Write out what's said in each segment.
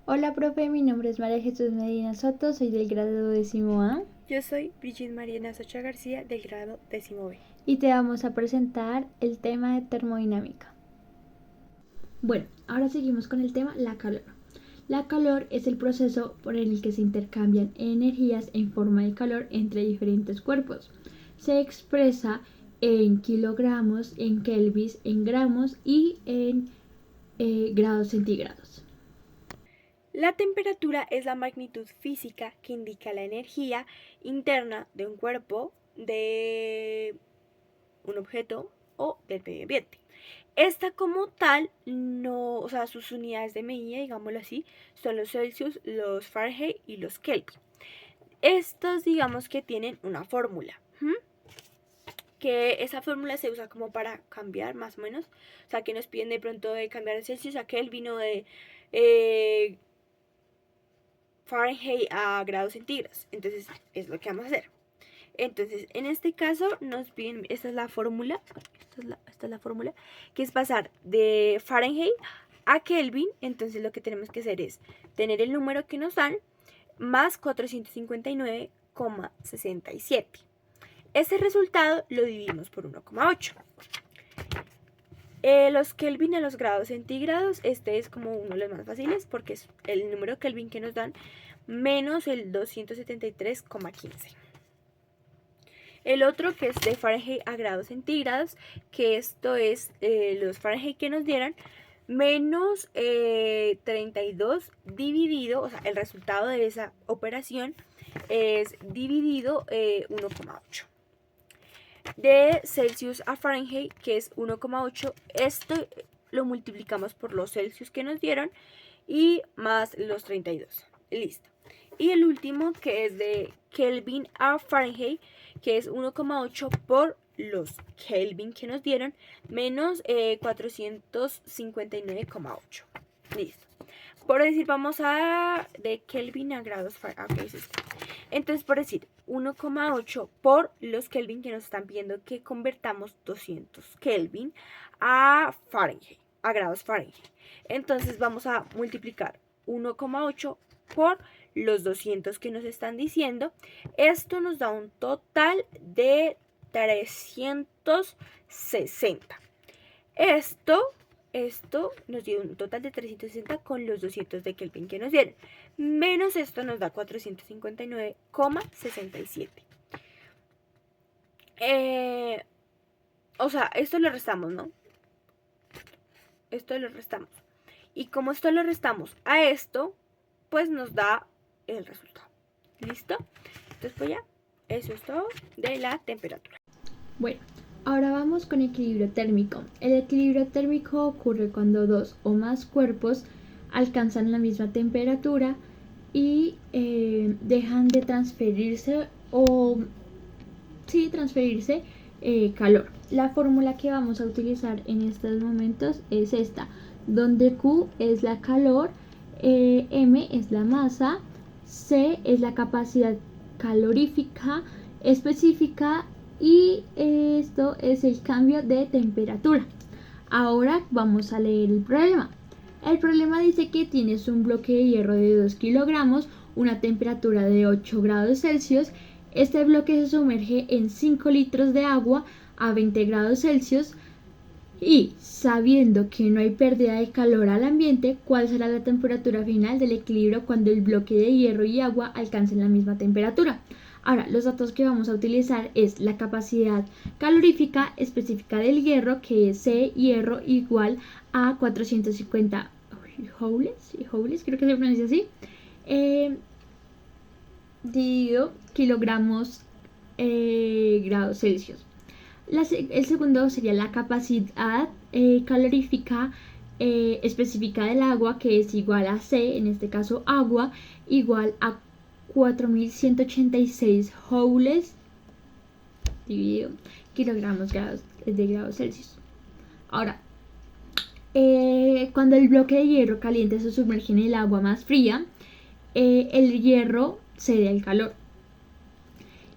Hola, profe, mi nombre es María Jesús Medina Soto, soy del grado 10A Yo soy Brigitte Mariana Socha García del grado 10B. y te vamos a presentar el tema de termodinámica. Bueno, ahora seguimos con el tema la calor. La calor es el proceso por el que se intercambian energías en forma de calor entre diferentes cuerpos. Se expresa en kilogramos, en kelvins, en gramos y en grados centígrados. La temperatura es la magnitud física que indica la energía interna de un cuerpo, de un objeto o del medio ambiente. Esta como tal, no, o sea, sus unidades de medida, digámoslo así, son los Celsius, los Fahrenheit y los Kelvin. Estos digamos que tienen una fórmula. Que esa fórmula se usa como para cambiar más o menos, o sea que nos piden de pronto de cambiar de Celsius a Kelvin o de Fahrenheit a grados centígrados. Entonces es lo que vamos a hacer. Entonces en este caso nos piden, esta es la fórmula, esta es la fórmula, que es pasar de Fahrenheit a Kelvin. Entonces lo que tenemos que hacer es tener el número que nos dan más 459,67. Ese resultado lo dividimos por 1,8. Los Kelvin a los grados centígrados, este es como uno de los más fáciles porque es el número Kelvin que nos dan menos el 273,15. El otro que es de Fahrenheit a grados centígrados, que esto es los Fahrenheit que nos dieran menos 32 dividido, o sea, el resultado de esa operación es dividido 1,8. De Celsius a Fahrenheit, que es 1,8. Esto lo multiplicamos por los Celsius que nos dieron y más los 32. Listo. Y el último, que es de Kelvin a Fahrenheit, que es 1,8 por los Kelvin que nos dieron, menos 459,8. Listo. Por decir, vamos a de Kelvin a grados Fahrenheit. Entonces, por decir, 1,8 por los Kelvin que nos están pidiendo que convertamos 200 Kelvin a Fahrenheit, a grados Fahrenheit. Entonces vamos a multiplicar 1,8 por los 200 que nos están diciendo. Esto nos da un total de 360. Esto nos dio un total de 360 con los 200 de Kelvin que nos dieron. Menos esto nos da 459,67. O sea, esto lo restamos, ¿no? Esto lo restamos. Y como esto lo restamos a esto, pues nos da el resultado. ¿Listo? Entonces pues ya, eso es todo de la temperatura. Bueno, ahora vamos con equilibrio térmico. El equilibrio térmico ocurre cuando dos o más cuerpos alcanzan la misma temperatura y dejan de transferirse calor. La fórmula que vamos a utilizar en estos momentos es esta, donde Q es la calor, M es la masa, C es la capacidad calorífica específica y esto es el cambio de temperatura. Ahora vamos a leer el problema. El problema dice que tienes un bloque de hierro de 2 kilogramos, una temperatura de 8 grados Celsius. Este bloque se sumerge en 5 litros de agua a 20 grados Celsius y sabiendo que no hay pérdida de calor al ambiente, ¿cuál será la temperatura final del equilibrio cuando el bloque de hierro y agua alcancen la misma temperatura? Ahora, los datos que vamos a utilizar es la capacidad calorífica específica del hierro, que es C hierro igual a 450 joules, creo que se pronuncia así, dividido kilogramos grados Celsius. El segundo sería la capacidad calorífica específica del agua, que es igual a C, en este caso agua, igual a 4186 joules dividido kilogramos de grados Celsius. Ahora, cuando el bloque de hierro caliente se sumerge en el agua más fría, el hierro cede al calor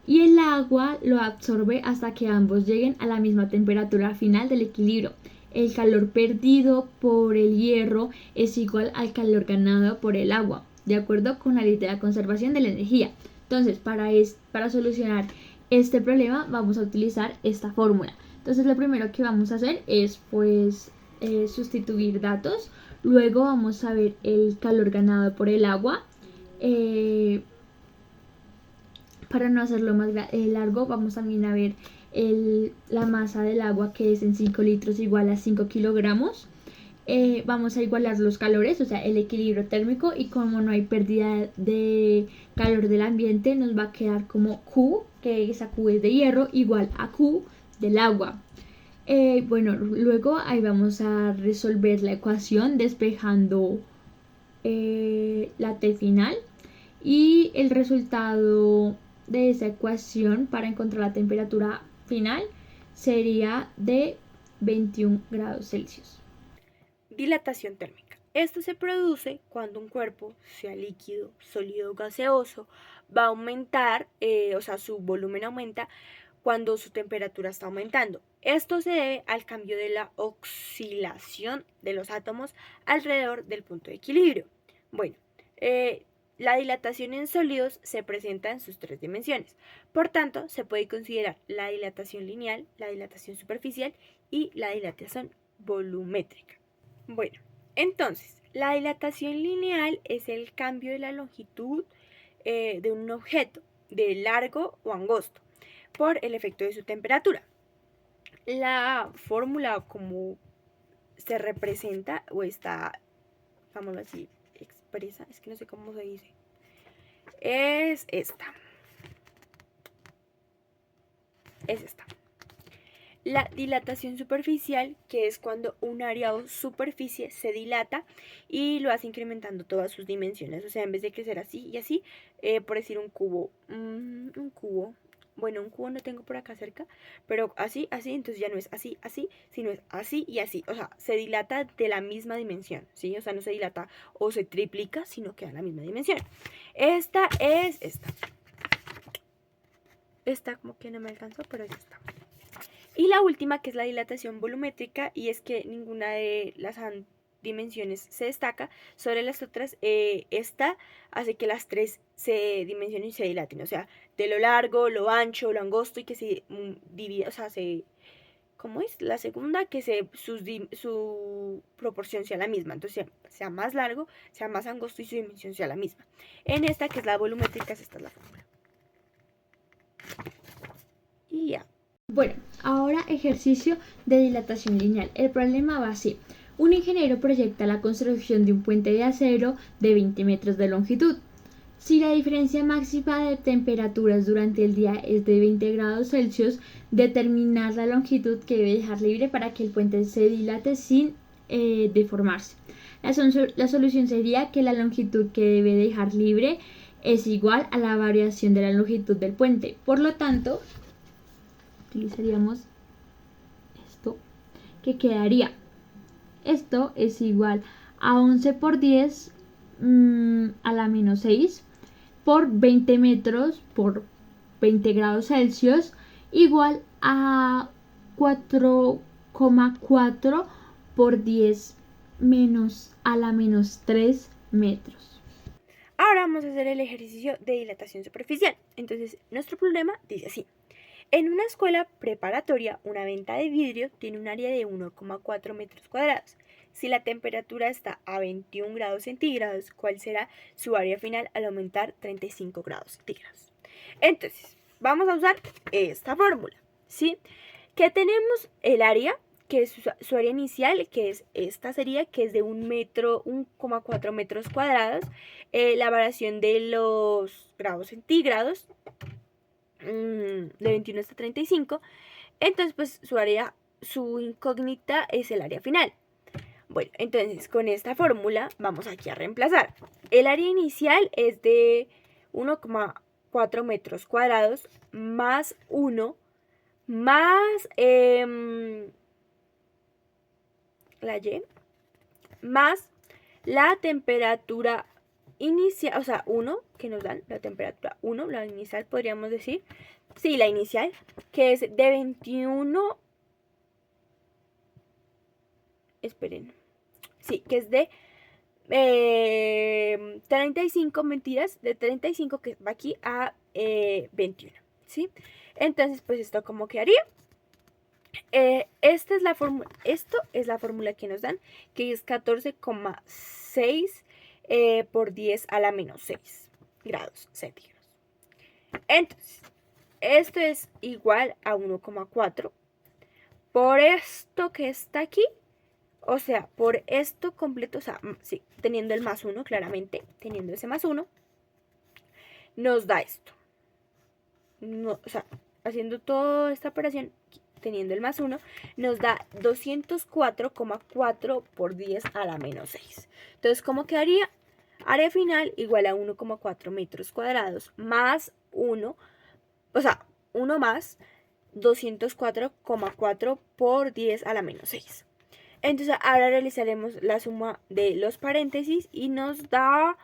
y el agua lo absorbe hasta que ambos lleguen a la misma temperatura final del equilibrio. el calor perdido por el hierro es igual al calor ganado por el agua, de acuerdo con la ley de la conservación de la energía. Entonces, para solucionar este problema vamos a utilizar esta fórmula. Entonces, lo primero que vamos a hacer es sustituir datos. Luego vamos a ver el calor ganado por el agua. Para no hacerlo más largo, vamos también a ver la masa del agua, que es en 5 litros igual a 5 kilogramos. Vamos a igualar los calores, o sea, el equilibrio térmico, y como no hay pérdida de calor del ambiente, nos va a quedar como Q, que esa Q es de hierro, igual a Q del agua. Bueno, luego ahí vamos a resolver la ecuación despejando la T final, y el resultado de esa ecuación para encontrar la temperatura final sería de 21 grados Celsius. Dilatación térmica. Esto se produce cuando un cuerpo, sea líquido, sólido o gaseoso, va a aumentar, o sea, su volumen aumenta cuando su temperatura está aumentando. Esto se debe al cambio de la oscilación de los átomos alrededor del punto de equilibrio. Bueno, la dilatación en sólidos se presenta en sus 3 dimensiones. Por tanto, se puede considerar la dilatación lineal, la dilatación superficial y la dilatación volumétrica. Bueno, entonces, la dilatación lineal es el cambio de la longitud de un objeto, de largo o angosto, por el efecto de su temperatura. La fórmula como se representa o está, digámoslo así, expresa, es que no sé cómo se dice, es esta. La dilatación superficial, que es cuando un área o superficie se dilata y lo hace incrementando todas sus dimensiones. O sea, en vez de crecer así y así, por decir un cubo, bueno, un cubo no tengo por acá cerca, pero así, entonces ya no es así, sino es así y así. O sea, se dilata de la misma dimensión, ¿sí? O sea, no se dilata o se triplica, sino que da la misma dimensión. Esta es esta. Esta como que no me alcanzó, pero ya está. Y la última, que es la dilatación volumétrica, y es que ninguna de las dimensiones se destaca sobre las otras. Esta hace que las 3 se dimensionen y se dilaten, o sea, de lo largo, lo ancho, lo angosto, y que se divida, o sea, ¿cómo es? La segunda, que su proporción sea la misma, entonces sea más largo, sea más angosto y su dimensión sea la misma. En esta, que es la volumétrica, esta es la fórmula. Y ya. Bueno, ahora ejercicio de dilatación lineal. El problema va así. Un ingeniero proyecta la construcción de un puente de acero de 20 metros de longitud. Si la diferencia máxima de temperaturas durante el día es de 20 grados Celsius, determinar la longitud que debe dejar libre para que el puente se dilate sin deformarse. La solución sería que la longitud que debe dejar libre es igual a la variación de la longitud del puente. Por lo tanto, utilizaríamos esto, que quedaría, esto es igual a 11 por 10 a la menos 6 por 20 metros por 20 grados Celsius, igual a 4,4 por 10 menos a la menos 3 metros. Ahora vamos a hacer el ejercicio de dilatación superficial. Entonces, nuestro problema dice así. En una escuela preparatoria, una venta de vidrio tiene un área de 1,4 metros cuadrados. Si la temperatura está a 21 grados centígrados, ¿cuál será su área final al aumentar 35 grados centígrados? Entonces, vamos a usar esta fórmula, ¿sí? Que tenemos el área, que es su área inicial, que es esta sería, que es de 1,4 metros cuadrados. La variación de los grados centígrados, de 21 hasta 35. Entonces, pues su incógnita es el área final. Bueno, entonces con esta fórmula vamos aquí a reemplazar. El área inicial es de 1,4 metros cuadrados más 1 más la Y más la temperatura inicial, o sea, 1, que nos dan la temperatura 1, la inicial podríamos decir, sí, la inicial, que es de 21 esperen, sí, que es de 35, mentiras, de 35 que va aquí a 21, ¿sí? Entonces, pues esto cómo quedaría. Esto es la fórmula que nos dan, que es 14,6 por 10 a la menos 6 grados centígrados. Entonces, esto es igual a 1,4 por esto que está aquí, o sea, por esto completo, o sea, sí, teniendo el más 1, claramente, teniendo ese más 1, nos da esto. No, o sea, haciendo toda esta operación, teniendo el más 1, nos da 204,4 por 10 a la menos 6. Entonces, ¿cómo quedaría? Área final igual a 1,4 metros cuadrados más 1, o sea, 1 más 204,4 por 10 a la menos 6. Entonces, ahora realizaremos la suma de los paréntesis y nos da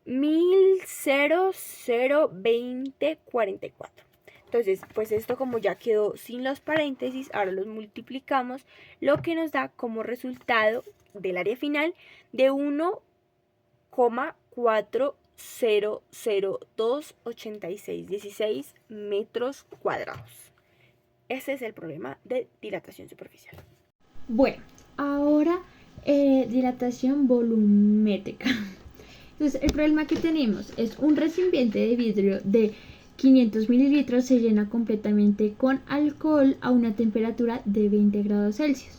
1000,2044. Entonces, pues esto como ya quedó sin los paréntesis, ahora los multiplicamos, lo que nos da como resultado del área final de 1,40028616 metros cuadrados. Ese es el problema de dilatación superficial. Bueno, ahora dilatación volumétrica. Entonces, el problema que tenemos es un recipiente de vidrio de 500 mililitros se llena completamente con alcohol a una temperatura de 20 grados Celsius.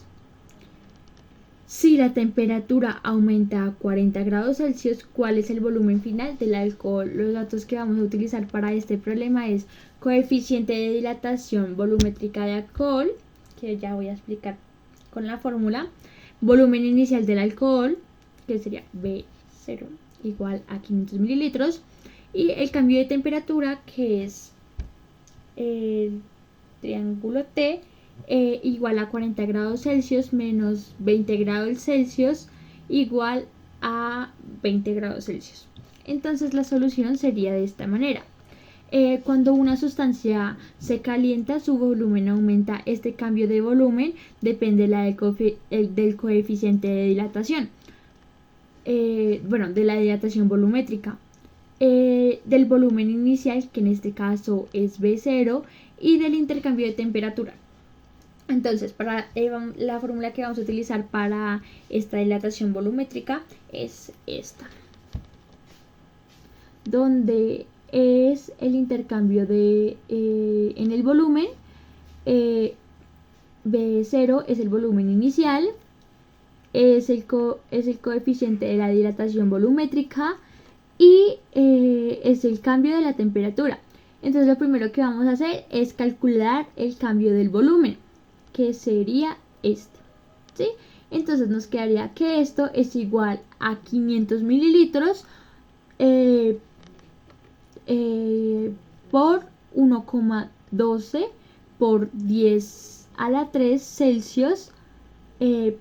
Si la temperatura aumenta a 40 grados Celsius, ¿cuál es el volumen final del alcohol? Los datos que vamos a utilizar para este problema es coeficiente de dilatación volumétrica de alcohol, que ya voy a explicar con la fórmula, volumen inicial del alcohol, que sería B0 igual a 500 mililitros, y el cambio de temperatura, que es el triángulo T, igual a 40 grados Celsius menos 20 grados Celsius igual a 20 grados Celsius. Entonces la solución sería de esta manera. Cuando una sustancia se calienta, su volumen aumenta. Este cambio de volumen depende del coeficiente de dilatación. De la dilatación volumétrica. Del volumen inicial, que en este caso es B0, y del intercambio de temperatura. Entonces, para la fórmula que vamos a utilizar para esta dilatación volumétrica es esta, donde es el intercambio en el volumen. B0 es el volumen inicial, es el coeficiente de la dilatación volumétrica y es el cambio de la temperatura. Entonces lo primero que vamos a hacer es calcular el cambio del volumen, que sería este, ¿sí? Entonces nos quedaría que esto es igual a 500 mililitros por 1,12 por 10 a la 3 Celsius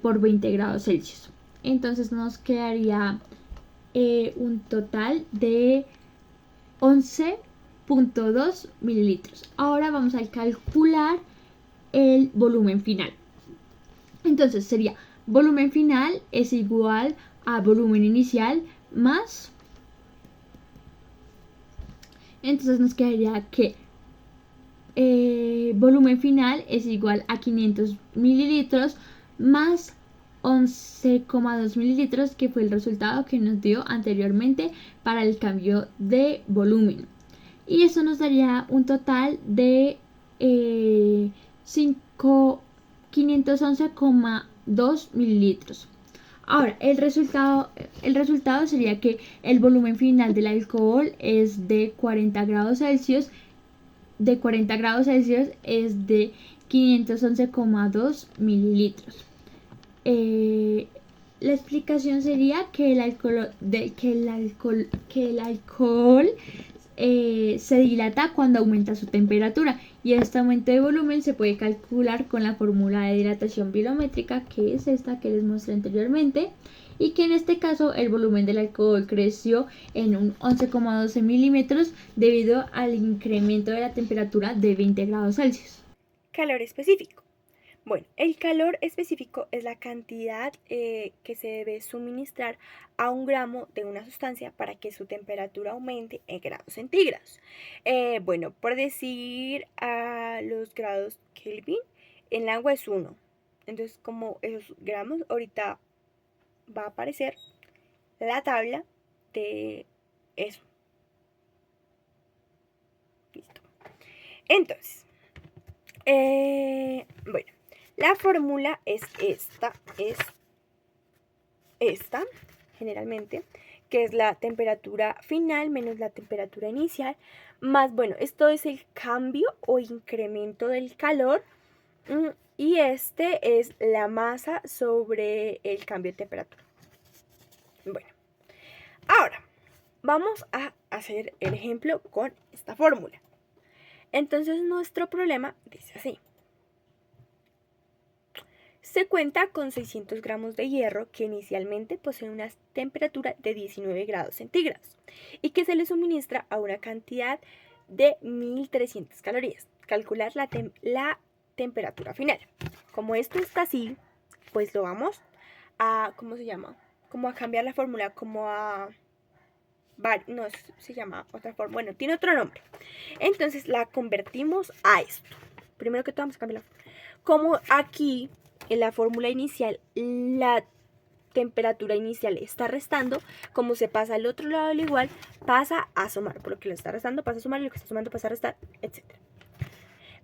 por 20 grados Celsius. Entonces nos quedaría un total de 11,2 mililitros. Ahora vamos a calcular el volumen final. Entonces sería volumen final es igual a volumen inicial más. Entonces nos quedaría que volumen final es igual a 500 mililitros más 11,2 mililitros, que fue el resultado que nos dio anteriormente para el cambio de volumen. Y eso nos daría un total de 511,2 mililitros. Ahora, el resultado sería que el volumen final del alcohol es de 40 grados Celsius. De 40 grados Celsius es de 511,2 mililitros. La explicación sería que el alcohol se dilata cuando aumenta su temperatura, y este aumento de volumen se puede calcular con la fórmula de dilatación volumétrica, que es esta que les mostré anteriormente, y que en este caso el volumen del alcohol creció en un 11,12 milímetros debido al incremento de la temperatura de 20 grados Celsius. Calor específico. Bueno, el calor específico es la cantidad que se debe suministrar a un gramo de una sustancia para que su temperatura aumente en grados centígrados. Bueno, por decir a los grados Kelvin, el agua es 1. Entonces, como esos gramos, ahorita va a aparecer la tabla de eso. Listo. Entonces, bueno. La fórmula es esta, generalmente, que es la temperatura final menos la temperatura inicial, más, bueno, esto es el cambio o incremento del calor, y este es la masa sobre el cambio de temperatura. Bueno, ahora vamos a hacer el ejemplo con esta fórmula. Entonces nuestro problema dice así. Se cuenta con 600 gramos de hierro que inicialmente posee una temperatura de 19 grados centígrados y que se le suministra a una cantidad de 1300 calorías. Calcular la temperatura final. Como esto está así, pues lo vamos a, ¿cómo se llama? Como a cambiar la fórmula, como a... No, se llama otra forma. Bueno, tiene otro nombre. Entonces la convertimos a esto. Primero que todo vamos a cambiar la fórmula. Como aquí en la fórmula inicial la temperatura inicial está restando, como se pasa al otro lado del igual, pasa a sumar. Por lo que lo está restando pasa a sumar y lo que está sumando pasa a restar, etc.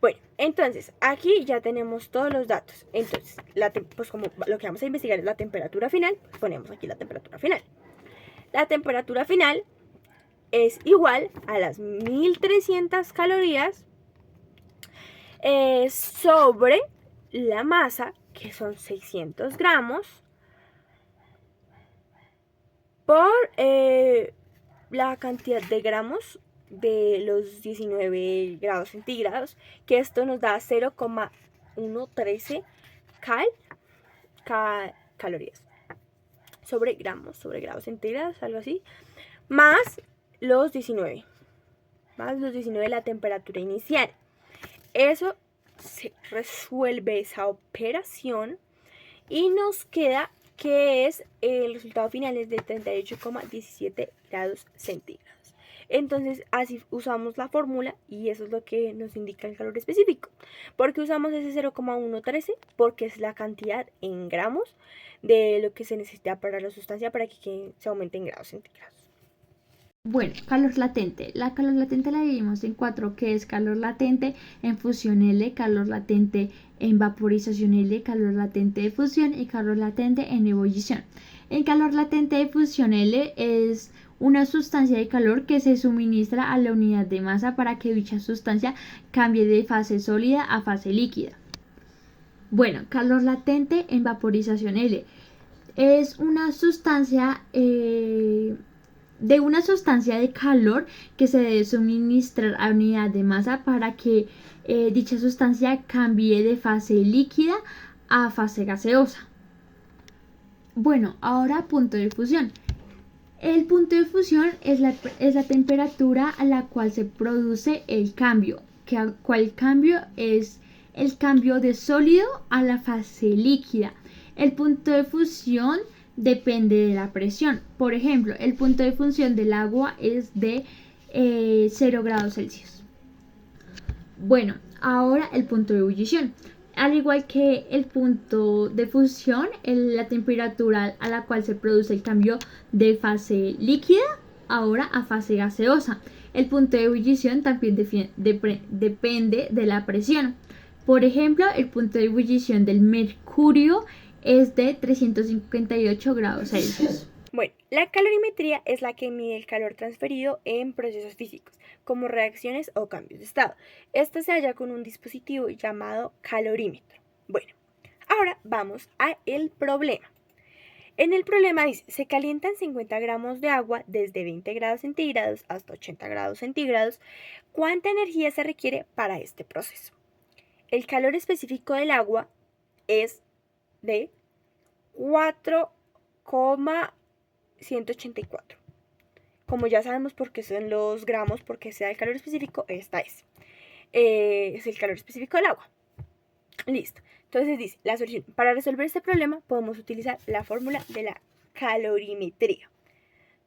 Bueno, entonces aquí ya tenemos todos los datos. Entonces, pues como lo que vamos a investigar es la temperatura final, pues ponemos aquí la temperatura final. La temperatura final es igual a las 1300 calorías sobre la masa, que son 600 gramos, por la cantidad de gramos de los 19 grados centígrados, que esto nos da 0,113 calorías sobre grados centígrados, algo así, más los 19 la temperatura inicial. Eso se resuelve esa operación y nos queda que es el resultado final es de 38,17 grados centígrados. Entonces así usamos la fórmula y eso es lo que nos indica el calor específico. ¿Por qué usamos ese 0,113? Porque es la cantidad en gramos de lo que se necesita para la sustancia para que se aumente en grados centígrados. Bueno, calor latente. La calor latente la dividimos en 4, que es calor latente en fusión L, calor latente en vaporización L, calor latente de fusión y calor latente en ebullición. El calor latente de fusión L es una sustancia de calor que se suministra a la unidad de masa para que dicha sustancia cambie de fase sólida a fase líquida. Bueno, calor latente en vaporización L es una sustancia de una sustancia de calor que se debe suministrar a unidad de masa para que dicha sustancia cambie de fase líquida a fase gaseosa. Bueno, ahora punto de fusión. El punto de fusión es la temperatura a la cual se produce el cambio. ¿Cuál cambio? Es el cambio de sólido a la fase líquida. El punto de fusión depende de la presión. Por ejemplo, el punto de fusión del agua es de 0 grados Celsius. Bueno, ahora el punto de ebullición. Al igual que el punto de fusión, la temperatura a la cual se produce el cambio de fase líquida ahora a fase gaseosa. El punto de ebullición también depende de la presión. Por ejemplo, el punto de ebullición del mercurio es de 358 grados Celsius. Bueno, la calorimetría es la que mide el calor transferido en procesos físicos, como reacciones o cambios de estado. Esta se halla con un dispositivo llamado calorímetro. Bueno, ahora vamos al problema. En el problema dice, se calientan 50 gramos de agua desde 20 grados centígrados hasta 80 grados centígrados. ¿Cuánta energía se requiere para este proceso? El calor específico del agua es de 4,184. Como ya sabemos por qué son los gramos, porque sea el calor específico, esta es el calor específico del agua. Listo. Entonces dice, la solución. Para resolver este problema podemos utilizar la fórmula de la calorimetría,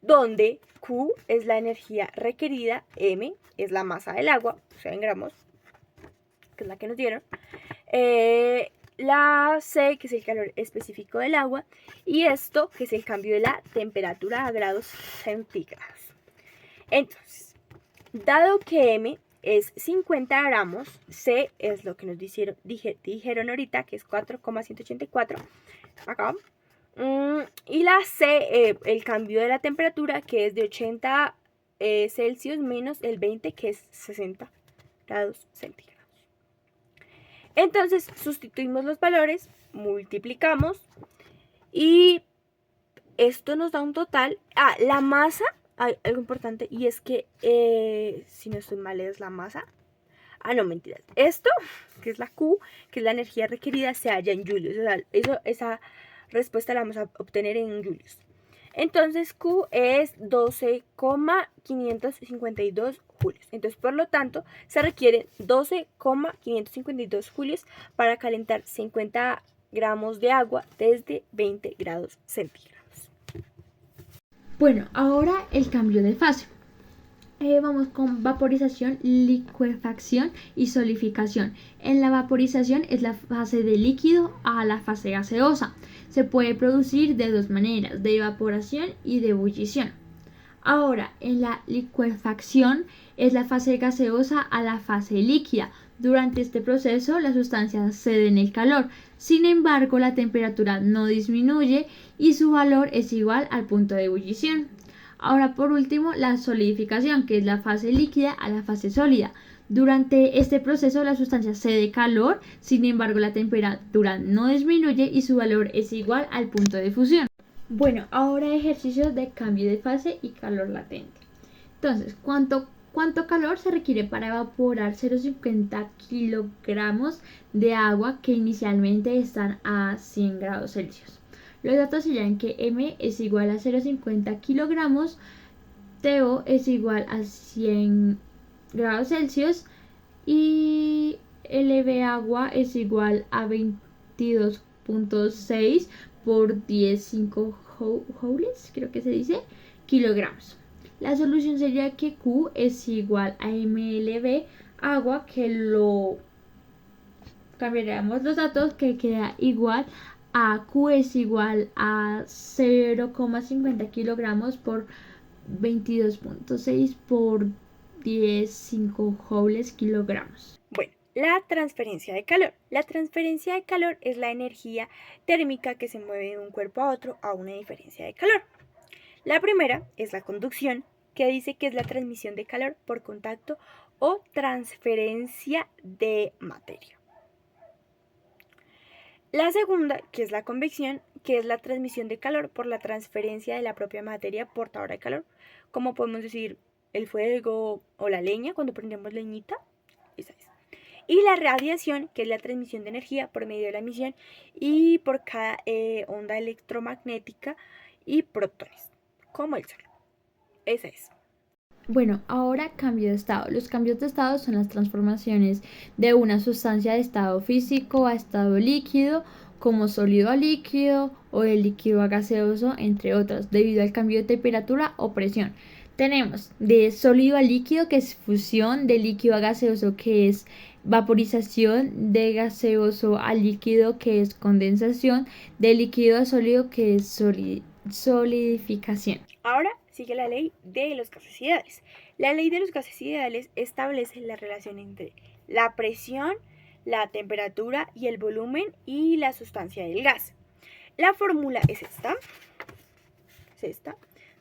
donde Q es la energía requerida, M es la masa del agua, o sea, en gramos, que es la que nos dieron, la C, que es el calor específico del agua, y esto, que es el cambio de la temperatura a grados centígrados. Entonces, dado que M es 50 gramos, C es lo que nos dijeron ahorita, que es 4,184, acá. Y la C, el cambio de la temperatura, que es de 80 Celsius menos el 20, que es 60 grados centígrados. Entonces, sustituimos los valores, multiplicamos y esto nos da un total. La masa, hay algo importante, y es que, si no estoy mal, es la masa. No, mentiras. Esto, que es la Q, que es la energía requerida, se halla en julios. O sea, esa respuesta la vamos a obtener en julios. Entonces, Q es 12,552 julios. Entonces, por lo tanto, se requieren 12,552 julios para calentar 50 gramos de agua desde 20 grados centígrados. Bueno, ahora el cambio de fase. Vamos con vaporización, licuefacción y solidificación. En la vaporización es la fase de líquido a la fase gaseosa. Se puede producir de dos maneras, de evaporación y de ebullición. Ahora, en la licuefacción es la fase gaseosa a la fase líquida. Durante este proceso, las sustancias ceden el calor. Sin embargo, la temperatura no disminuye y su valor es igual al punto de ebullición. Ahora, por último, la solidificación, que es la fase líquida a la fase sólida. Durante este proceso, la sustancia cede calor, sin embargo, la temperatura no disminuye y su valor es igual al punto de fusión. Bueno, ahora ejercicios de cambio de fase y calor latente. Entonces, ¿cuánto calor se requiere para evaporar 0,50 kilogramos de agua que inicialmente están a 100 grados Celsius? Los datos serían que M es igual a 0,50 kilogramos, TO es igual a 100 grados Celsius y LV agua es igual a 22,6 por 10,5 joules, creo que se dice, kilogramos. La solución sería que Q es igual a mLV agua, que lo cambiaríamos los datos, que queda igual a Q es igual a 0,50 kilogramos por 22,6 por 10,5 joules kilogramos. Bueno, la transferencia de calor. La transferencia de calor es la energía térmica que se mueve de un cuerpo a otro a una diferencia de calor. La primera es la conducción, que dice que es la transmisión de calor por contacto o transferencia de materia. La segunda, que es la convección, que es la transmisión de calor por la transferencia de la propia materia portadora de calor, como podemos decir el fuego o la leña cuando prendemos leñita. Esa es. Y la radiación, que es la transmisión de energía por medio de la emisión y por cada onda electromagnética y protones, como el sol. Esa es. Bueno, ahora cambio de estado. Los cambios de estado son las transformaciones de una sustancia de estado físico a estado líquido, como sólido a líquido o de líquido a gaseoso, entre otras, debido al cambio de temperatura o presión. Tenemos de sólido a líquido, que es fusión, de líquido a gaseoso, que es vaporización, de gaseoso a líquido, que es condensación, de líquido a sólido, que es solidificación. Ahora sigue la ley de los gases ideales. La ley de los gases ideales establece la relación entre la presión, la temperatura y el volumen y la sustancia del gas. La fórmula es esta.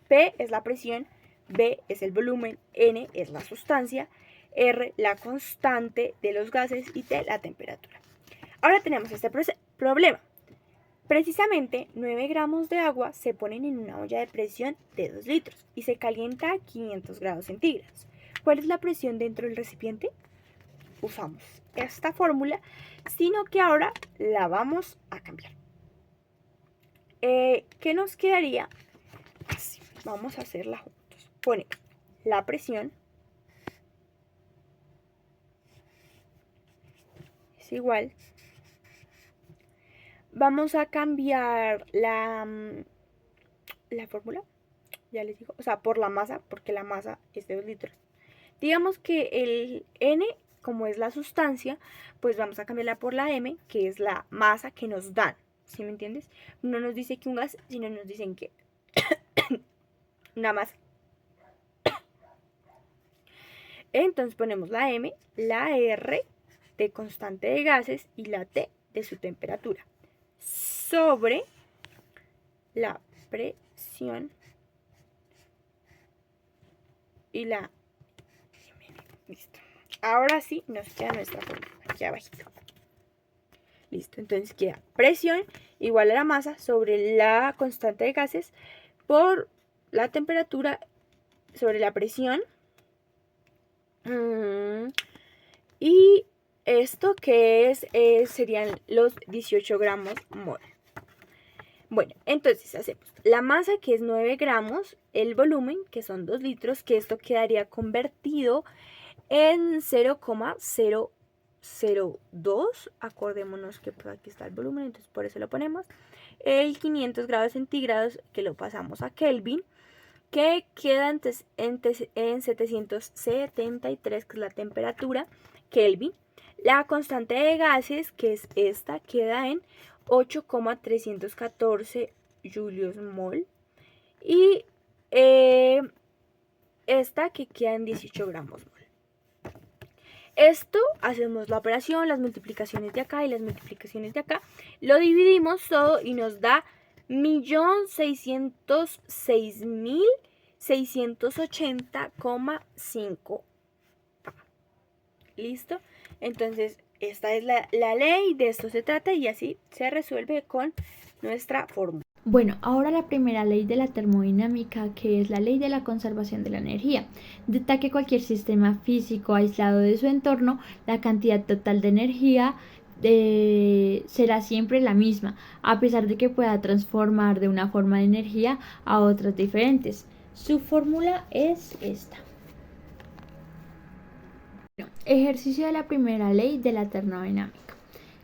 P es la presión, B es el volumen, N es la sustancia, R la constante de los gases y T la temperatura. Ahora tenemos este problema. Precisamente 9 gramos de agua se ponen en una olla de presión de 2 litros y se calienta a 500 grados centígrados. ¿Cuál es la presión dentro del recipiente? Usamos esta fórmula, sino que ahora la vamos a cambiar. ¿Qué nos quedaría? Así, vamos a hacerla juntos. Ponemos la presión es igual Vamos a cambiar la fórmula, ya les digo, o sea, por la masa, porque la masa es de 2 litros. Digamos que el N, como es la sustancia, pues vamos a cambiarla por la M, que es la masa que nos dan, ¿sí me entiendes? No nos dice que un gas, sino nos dicen que una masa. Entonces ponemos la M, la R de constante de gases y la T de su temperatura sobre la presión y la M. Listo. Ahora sí nos queda nuestra fórmula aquí abajito. Listo, entonces queda presión igual a la masa sobre la constante de gases por la temperatura sobre la presión. Y esto que es, serían los 18 gramos mol. Bueno, entonces hacemos la masa, que es 9 gramos, el volumen, que son 2 litros, que esto quedaría convertido en 0,002. Acordémonos que pues aquí está el volumen, entonces por eso lo ponemos. El 500 grados centígrados, que lo pasamos a Kelvin, que queda en 773, que es la temperatura Kelvin. La constante de gases, que es esta, queda en 8,314 julios mol. Y esta que queda en 18 gramos mol. Esto hacemos la operación, las multiplicaciones de acá y las multiplicaciones de acá. Lo dividimos todo y nos da 1.606.680,5. ¿Listo? Entonces, esta es la ley, de esto se trata y así se resuelve con nuestra fórmula. Bueno, ahora la primera ley de la termodinámica, que es la ley de la conservación de la energía, dicta que cualquier sistema físico aislado de su entorno, la cantidad total de energía será siempre la misma, a pesar de que pueda transformar de una forma de energía a otras diferentes. Su fórmula es esta. Ejercicio de la primera ley de la termodinámica.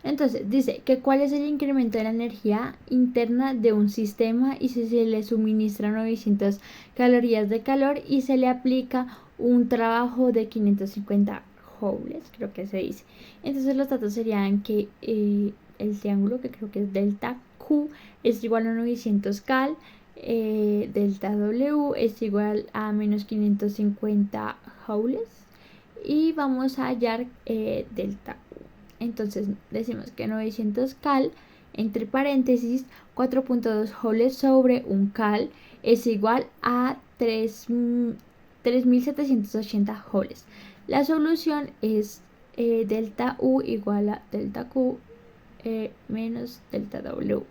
Entonces, dice que cuál es el incremento de la energía interna de un sistema y si se le suministra 900 calorías de calor y se le aplica un trabajo de 550 joules, creo que se dice. Entonces los datos serían que el triángulo, que creo que es delta Q, es igual a 900 cal, delta W es igual a menos 550 joules y vamos a hallar delta U. Entonces decimos que 900 cal, entre paréntesis, 4.2 joules sobre un cal es igual a 3.780 joules. La solución es delta U igual a delta Q menos delta W.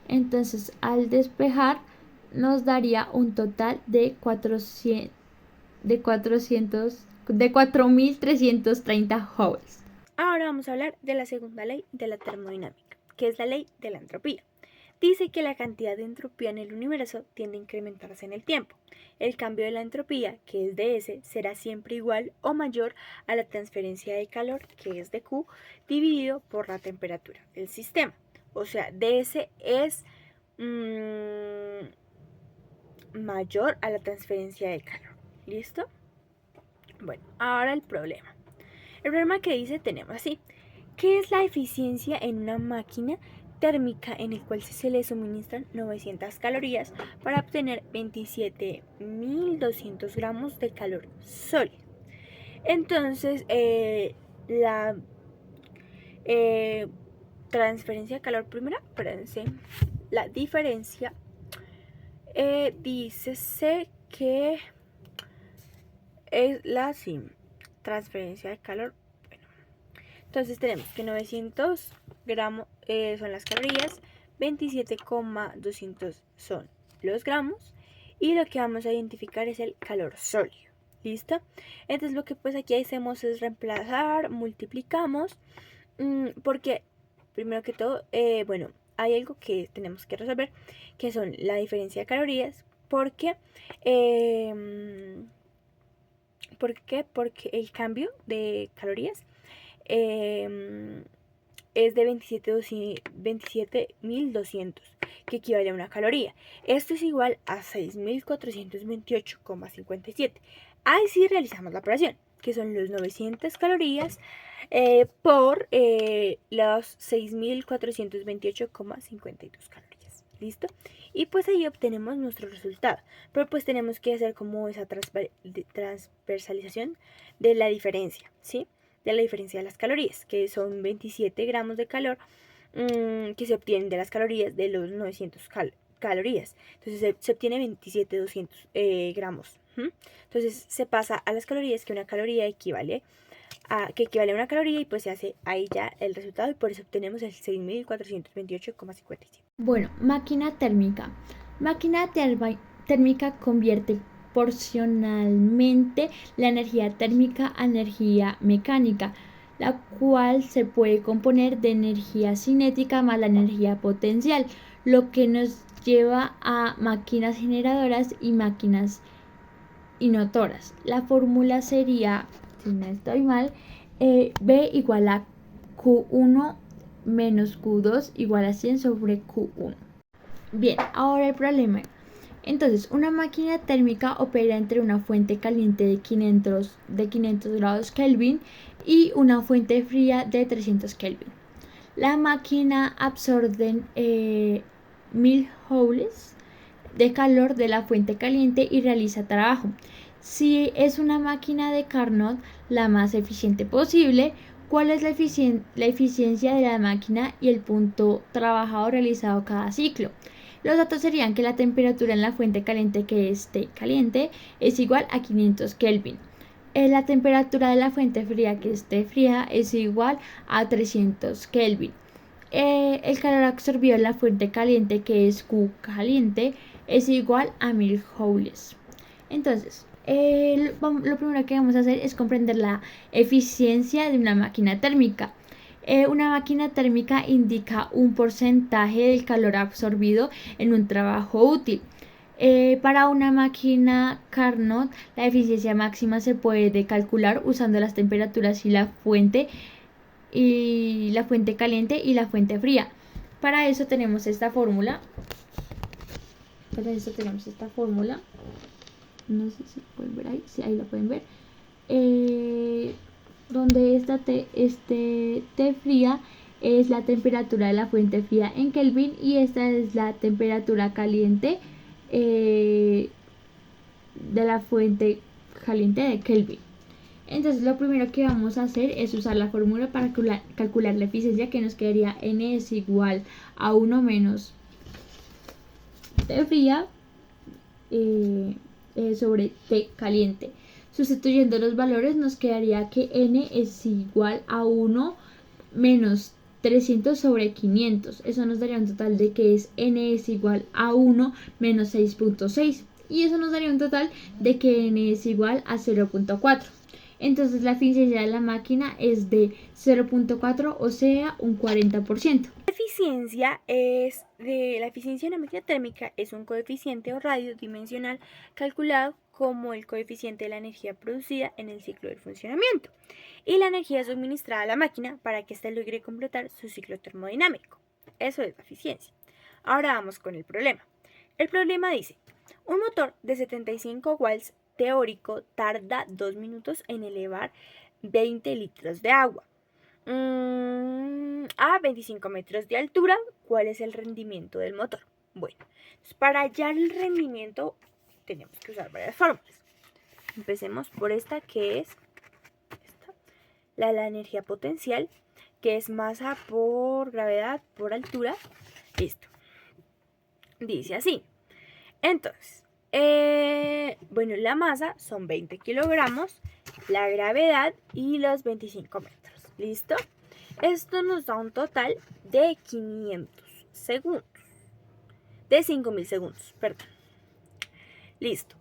Entonces al despejar nos daría un total de 4.330 joules. Ahora vamos a hablar de la segunda ley de la termodinámica, que es la ley de la entropía. Dice que la cantidad de entropía en el universo tiende a incrementarse en el tiempo. El cambio de la entropía, que es de S, será siempre igual o mayor a la transferencia de calor, que es de Q, dividido por la temperatura del sistema. O sea, ds es mayor a la transferencia de calor. ¿Listo? Bueno, ahora el problema. El problema que dice tenemos así. ¿Qué es la eficiencia en una máquina térmica en el cual se le suministran 900 calorías para obtener 27.200 gramos de calor sólido? Entonces, la transferencia de calor primero, espérense, la diferencia dícese que es la transferencia de calor. Bueno, entonces tenemos que 900 gramos son las calorías, 27,200 son los gramos y lo que vamos a identificar es el calor sólido. ¿Listo? Entonces lo que pues aquí hacemos es reemplazar, multiplicamos, porque primero que todo, bueno, hay algo que tenemos que resolver, que son la diferencia de calorías, porque ¿por qué? Porque el cambio de calorías es de 27.200, que equivale a una caloría. Esto es igual a 6.428,57. Ahí sí realizamos la operación, que son los 900 calorías por los 6.428,52 calorías. ¿Listo? Y pues ahí obtenemos nuestro resultado. Pero pues tenemos que hacer como esa transversalización de la diferencia, ¿sí? De la diferencia de las calorías, que son 27 gramos de calor que se obtienen de las calorías de los 900 calorías. Entonces se obtiene 27,200 gramos. Entonces se pasa a las calorías, que una caloría equivale a una caloría, y pues se hace ahí ya el resultado, y por eso obtenemos el 6.428,57. Bueno, máquina térmica. Máquina térmica convierte proporcionalmente la energía térmica a energía mecánica, la cual se puede componer de energía cinética más la energía potencial, lo que nos lleva a máquinas generadoras y máquinas inotoras. La fórmula sería, si no estoy mal, B igual a Q1 menos Q2 igual a 100 sobre Q1. Bien, ahora el problema. Entonces, una máquina térmica opera entre una fuente caliente de 500 grados Kelvin y una fuente fría de 300 Kelvin. La máquina absorbe 1000 joules de calor de la fuente caliente y realiza trabajo. Si es una máquina de Carnot, la más eficiente posible, ¿cuál es la eficiencia de la máquina y el punto trabajado realizado cada ciclo? Los datos serían que la temperatura en la fuente caliente que esté caliente es igual a 500 Kelvin. La temperatura de la fuente fría que esté fría es igual a 300 Kelvin. El calor absorbido en la fuente caliente, que es Q caliente, es igual a 1000 joules. Entonces, lo primero que vamos a hacer es comprender la eficiencia de una máquina térmica. Una máquina térmica indica un porcentaje del calor absorbido en un trabajo útil. Para una máquina Carnot, la eficiencia máxima se puede calcular usando las temperaturas y la fuente caliente y la fuente fría. Para eso tenemos esta fórmula. No sé si pueden ver ahí. Sí, ahí la pueden ver. Donde esta T fría es la temperatura de la fuente fría en Kelvin, y esta es la temperatura caliente de la fuente caliente de Kelvin. Entonces lo primero que vamos a hacer es usar la fórmula para calcular la eficiencia, que nos quedaría N es igual a 1 menos T fría sobre T caliente. Sustituyendo los valores nos quedaría que N es igual a 1 menos 300 sobre 500. Eso nos daría un total de que N es igual a 1 menos 6.6. Y eso nos daría un total de que N es igual a 0.4. Entonces la eficiencia de la máquina es de 0.4, o sea, un 40%. La eficiencia de una máquina térmica es un coeficiente o radio dimensional calculado como el coeficiente de la energía producida en el ciclo del funcionamiento y la energía suministrada a la máquina para que ésta logre completar su ciclo termodinámico. Eso es la eficiencia. Ahora vamos con el problema. El problema dice: un motor de 75 watts teórico tarda 2 minutos en elevar 20 litros de agua a 25 metros de altura. ¿Cuál es el rendimiento del motor? Bueno, para hallar el rendimiento tenemos que usar varias fórmulas. Empecemos por esta, que es la energía potencial, que es masa por gravedad por altura. Listo. Dice así. Entonces, bueno, la masa son 20 kilogramos, la gravedad y los 25 metros. ¿Listo? Esto nos da un total de 500 segundos. De 5000 segundos, perdón. Listo.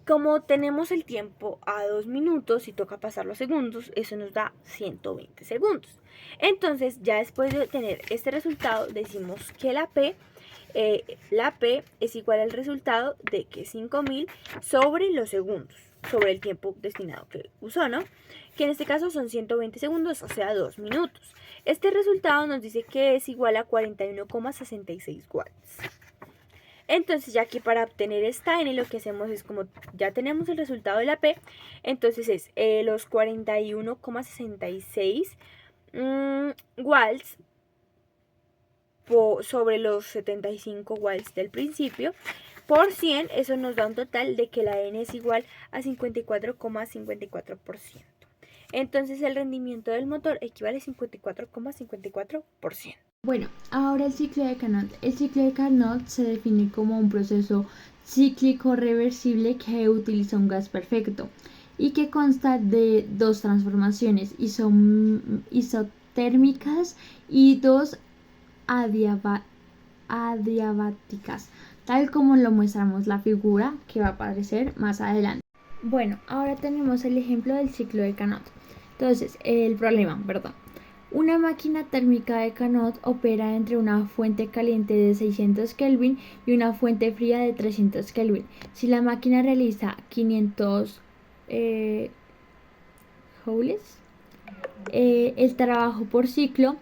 Como tenemos el tiempo a 2 minutos y toca pasar los segundos, eso nos da 120 segundos. Entonces, ya después de tener este resultado, decimos que la P es igual al resultado de que 5000 sobre los segundos, sobre el tiempo destinado que usó, ¿no? Que en este caso son 120 segundos, o sea, 2 minutos. Este resultado nos dice que es igual a 41,66 watts. Entonces ya aquí para obtener esta N lo que hacemos es, como ya tenemos el resultado de la P, entonces es los 41,66 watts sobre los 75 watts del principio por 100, eso nos da un total de que la N es igual a 54,54%. Entonces el rendimiento del motor equivale a 54,54%. Bueno, ahora el ciclo de Carnot. El ciclo de Carnot se define como un proceso cíclico reversible que utiliza un gas perfecto y que consta de dos transformaciones isotérmicas y dos adiabáticas, tal como lo muestramos la figura que va a aparecer más adelante. Bueno, ahora tenemos el ejemplo del ciclo de Carnot. Entonces, el problema, perdón. Una máquina térmica de Carnot opera entre una fuente caliente de 600 Kelvin y una fuente fría de 300 Kelvin. Si la máquina realiza 500 joules, el trabajo por ciclo,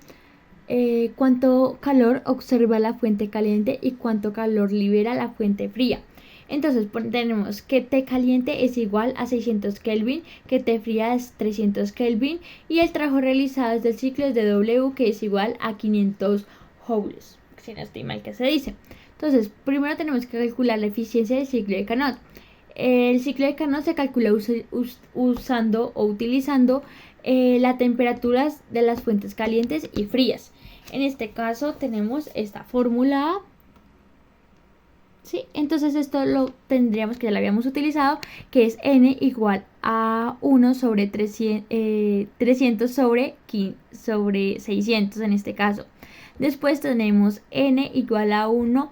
cuánto calor observa la fuente caliente y cuánto calor libera la fuente fría. Entonces tenemos que T caliente es igual a 600 Kelvin, que T fría es 300 Kelvin y el trabajo realizado desde el ciclo es de W, que es igual a 500 joules, si no estoy mal que se dice. Entonces primero tenemos que calcular la eficiencia del ciclo de Carnot. El ciclo de Carnot se calcula usando o utilizando las temperaturas de las fuentes calientes y frías. En este caso tenemos esta fórmula A. ¿Sí? Entonces esto lo tendríamos que ya lo habíamos utilizado, que es N igual a 1 sobre 300 sobre 600 en este caso. Después tenemos N igual a 1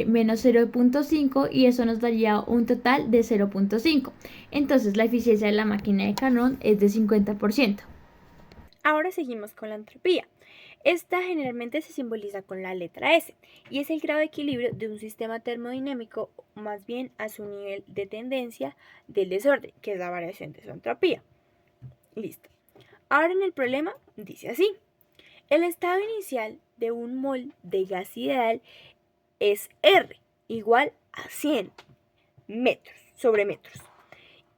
menos 0.5 y eso nos daría un total de 0.5. Entonces la eficiencia de la máquina de Carnot es de 50%. Ahora seguimos con la entropía. Esta generalmente se simboliza con la letra S y es el grado de equilibrio de un sistema termodinámico, más bien a su nivel de tendencia del desorden, que es la variación de su entropía. Listo. Ahora en el problema dice así: el estado inicial de un mol de gas ideal es R igual a 100 metros sobre metros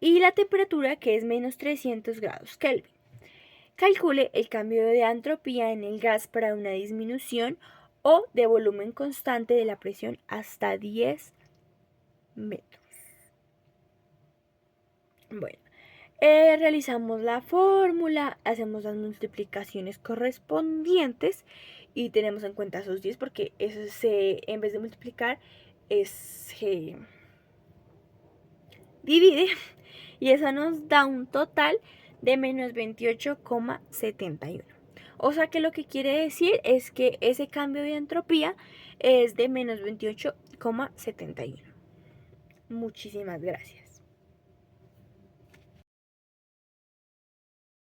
y la temperatura, que es menos 300 grados Kelvin. Calcule el cambio de entropía en el gas para una disminución o de volumen constante de la presión hasta 10 metros. Bueno, realizamos la fórmula, hacemos las multiplicaciones correspondientes y tenemos en cuenta esos 10 porque eso en vez de multiplicar se divide y eso nos da un total de menos 28,71. O sea que lo que quiere decir es que ese cambio de entropía es de menos 28,71. Muchísimas gracias.